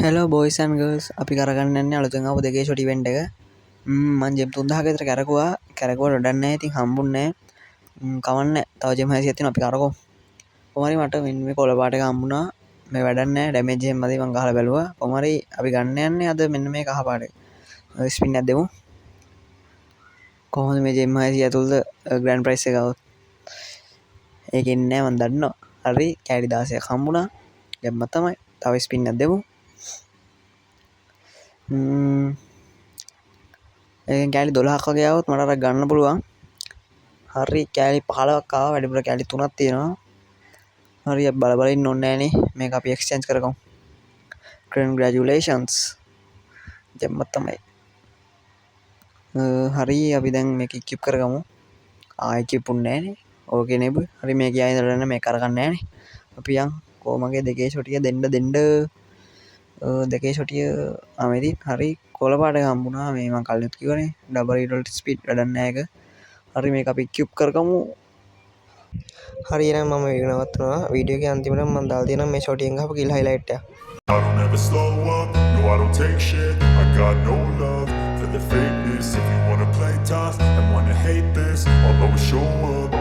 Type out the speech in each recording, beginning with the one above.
Hello boys and girls අපි කරගන්න යන්නේ අලුතෙන් ආපු දෙකේ ෂොටි ඉවෙන්ට් එක. මම ජෙම් 3000ක විතර කරකුවා. කරකුවට වැඩක් නැහැ. ඉතින් හම්බුන්නේ නැහැ. කවන්නේ. තව ජෙම් 600ක් තියෙනවා අපි කරකෝ. කොහොමරි මට මේ කොළ පාට එක හම්බුණා. මේ වැඩක් නැහැ. ඩැමේජ් එහෙම මදි මම ගහලා බැලුවා. කොහොමරි අපි ගන්න යන්නේ අද මෙන්න මේ කහ පාට එක. ස්පින් එකක් දෙමු. කොහොමද මේ ජෙම් 600 ඇතුළත ග්‍රෑන්ඩ් ප්‍රයිස් එක આવුත්. ඒකෙන් නෑ මම දන්නවා. හරි කැඩි 16ක් හම්බුණා. ගැම්ම තමයි. තව ස්පින් එකක් දෙමු. ඒකෙන් කෑලි 12ක් වගේ આવුත් මට අර ගන්න පුළුවන්. හරි කෑලි 15ක් ආවා. වැඩිපුර කෑලි 3ක් තියෙනවා. හරි අපි බල බල ඉන්න ඕනේ නෑනේ. මේක අපි එක්ස්චේන්ජ් කරගමු. congratulations. ජෙම්ම තමයි. හරි අපි දැන් මේක ඉක්විප් කරගමු. ඉක්විප් උන්නේ නෑනේ. ඕකේ නෙබ. හරි මේක ආයෙ ඉඳලා මේක කරගන්න නෑනේ. අපි යන් කොමගේ දෙකේ ෂොටිය දෙන්න දෙකේ ෂොටිය අමෙදි හරි කොළ පාට එක හම්බුණා. මේ මම කලින් කිව්වනේ ඩබල් ඊඩල්ට් ස්පීඩ් වැඩක් නැහැ එක. හරි මේක අපි ඉක්විප් කරගමු. හරි එහෙනම් මම වීඩියෝ නවත්වනවා. වීඩියෝ එකේ අන්තිමට මම දාලා තියෙනවා මේ ෂොටියෙන් ගහපු කිල් හයිලයිට් එක. I don't ever slow up, no I don't take shit. I got no love for the fakeness. If you wanna play tough and wanna hate this, I'll always show up.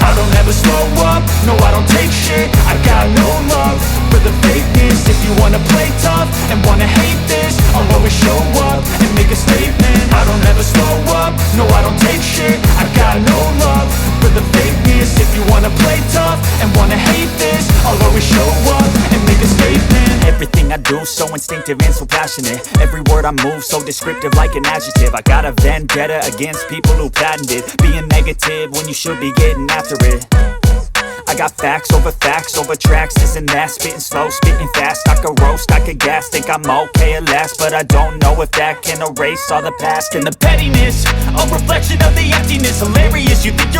I don't ever slow up, no I don't take shit. I got no love for the fakeness. If you wanna play tough and wanna hate this, I'll always show up and make a statement. I don't ever slow up, no I don't take shit. I got no love for the fakeness. If you wanna play tough and wanna hate this, I'll always show up and make a statement. Everything I do so instinctive and so passionate. Every word I move so descriptive like an adjective. I got a vendetta against people who patented being negative when you should be getting after it. I got facts over tracks, this and that. Spitting slow, spitting fast. I could roast, I could gas. Think I'm okay at last, but I don't know if that can erase all the past. And the pettiness, a reflection of the emptiness. Hilarious, you think you're